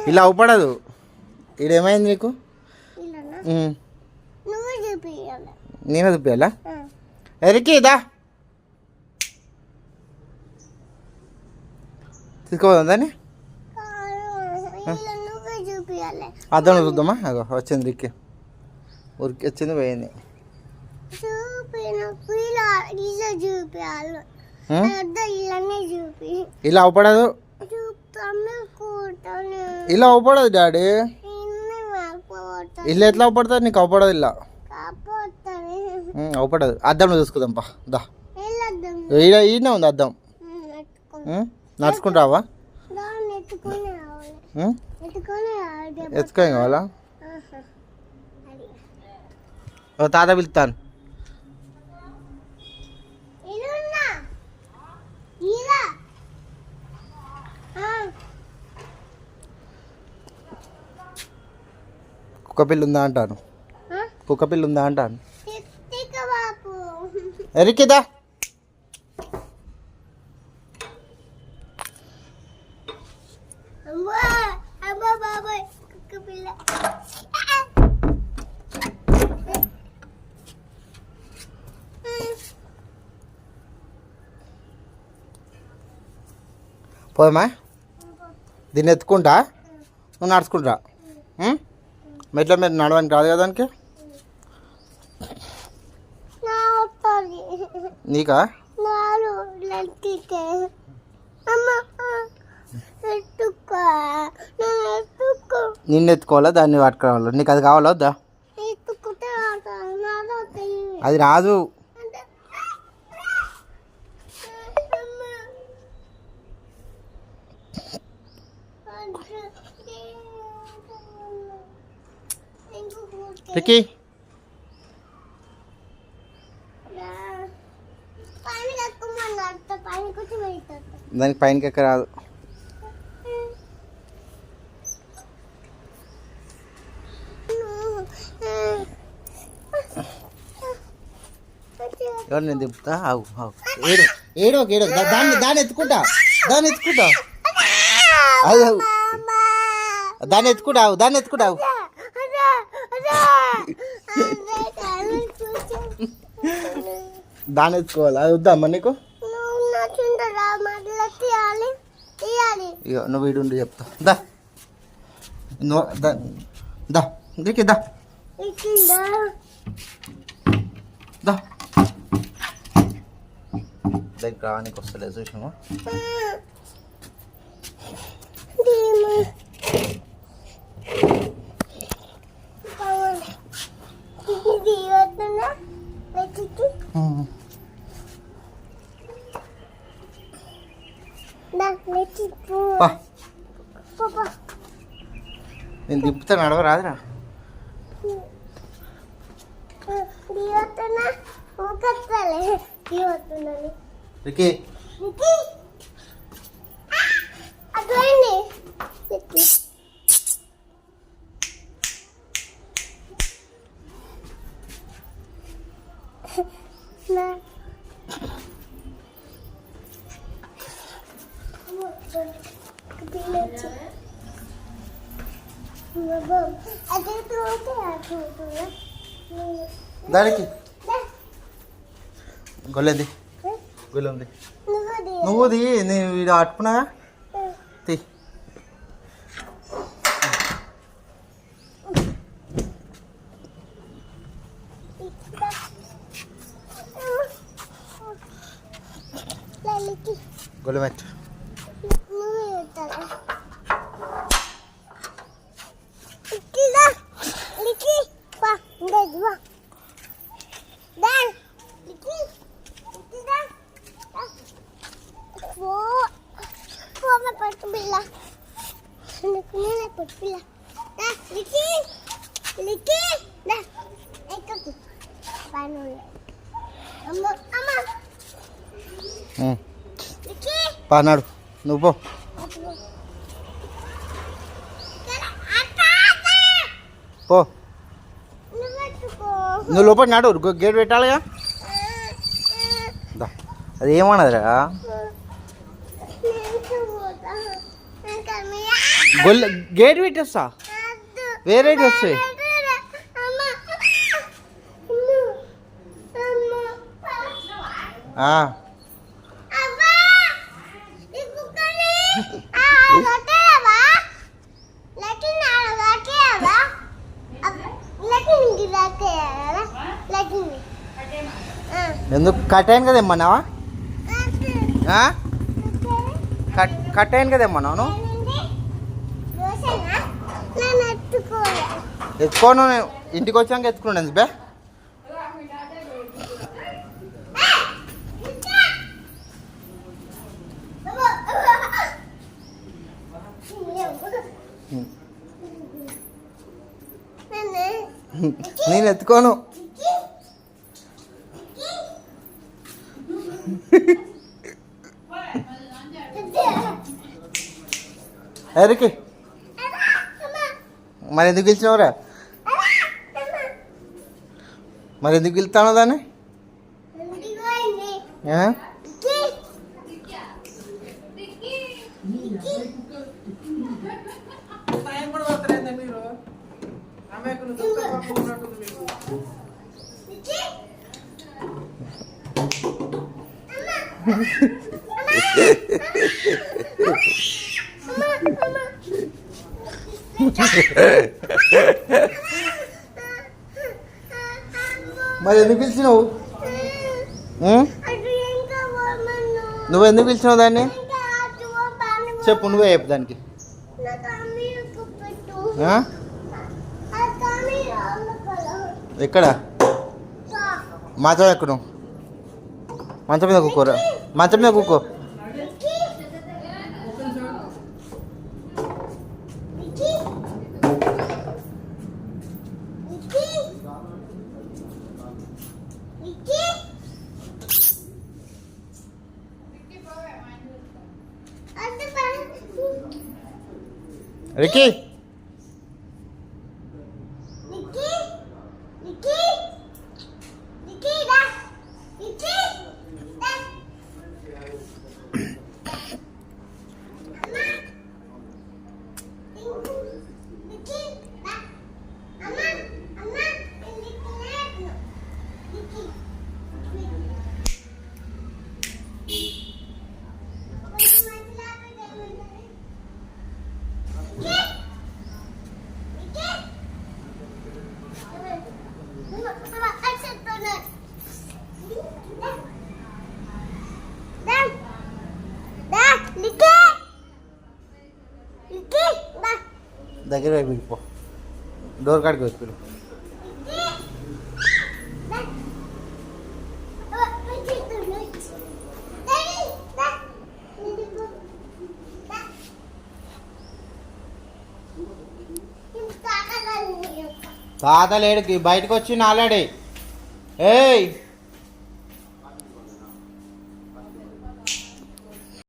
ఇలా అవపడదు. ఇదేమైంది నీకు? నేనే చూపించాలా? ఎరికి దా తీసుకోదాన్ని అర్థం చూద్దామా? అగో వచ్చింది రికి, ఉరికి వచ్చింది పోయింది. ఇలా అవపడదు, ఇలా అవపడదు డాడీ. ఇల్లు ఎట్లా అవపడుతుంది? నీకు అవపడదు. ఇలా అవపడదు. అద్దంలో చూసుకుందాం పా. దా ఈయన ఉంది అద్దం. నడుచుకుంటావా? ఎత్తుకొని కావాలా? తాత పిలుస్తాను. కుక్క పిల్ల ఉందా అంటాను. కుక్క పిల్ల ఉందా అంటాను. ఎరికిదా పోయమ్మా. దీన్ని ఎత్తుకుంటా, నువ్వు నడుచుకుంటా. మెట్ల మీద నడవడానికి రాదు కదా దానికి. నీకా? నిన్ను ఎత్తుకోవాలా, దాన్ని పట్టుకోవాలా? నీకు అది కావాలా వద్దా? అది రాదు. రికీ దానికి పైనకి ఎక్క రాదు. ఎవరు నేను దింపుతా? ఆవు ఆవు ఏడు ఏడో ఏడో దాన్ని ఎత్తుకుంటా, దాన్ని ఎత్తుకుంటా. అది దాన్ని ఎత్తుకుంటావు, దాన్ని ఎత్తుకుంటావు. దాన్ని ఎత్తుకోవాలి. అది వద్దామ్మా నీకు? ఇక నువ్వు వీడు ఉండి చెప్తా. దా దా దిక్కి దా దా దగ్గర రానికి వస్తలేదు చూసినావా? నేను దింపుతా, నడవ రాదురా. రికీ దానికి గొల్లెంది, గొల్లెంది. నువ్వుది నేను వీడు అట్టుకున్నాగా తీ. గొల్లెమెట్ పానాడు. నువ్వు పో. పో నువ్వు లోపల నాడు, గేట్ పెట్టాలిగా. అది ఏమన్నదిరా? గొల్ల గేట్ పెట్టేస్తా, వేరే వస్తాయి. ఎందుకు కట్టాను కదా ఏమన్నావా? కట్టాను కదా ఏమన్నావు? ఎత్తుకోను, ఇంటికి వచ్చాక ఎత్తుకున్నాను బే. నేను ఎత్తుకోను. ఎరికి మరి ఎందుకు పిలిచినవరా? మరి ఎందుకు పిలుస్తాను దాన్ని? మరి ఎందుకు పిలిచినావు? నువ్వు ఎందుకు పిలిచినావు దాన్ని? చెప్పు, నువ్వే చెప్పు దానికి. ఎక్కడ? మంచం ఎక్కువ, మంచం మీద కూకోరా, మంచం మీద కూకో. రికీ, దగ్గర వెళ్ళిపో, డోర్ కాడికి వెళ్ళిపో. తాత లేడుకి బయటకు వచ్చి నాలాడే. ఏయ్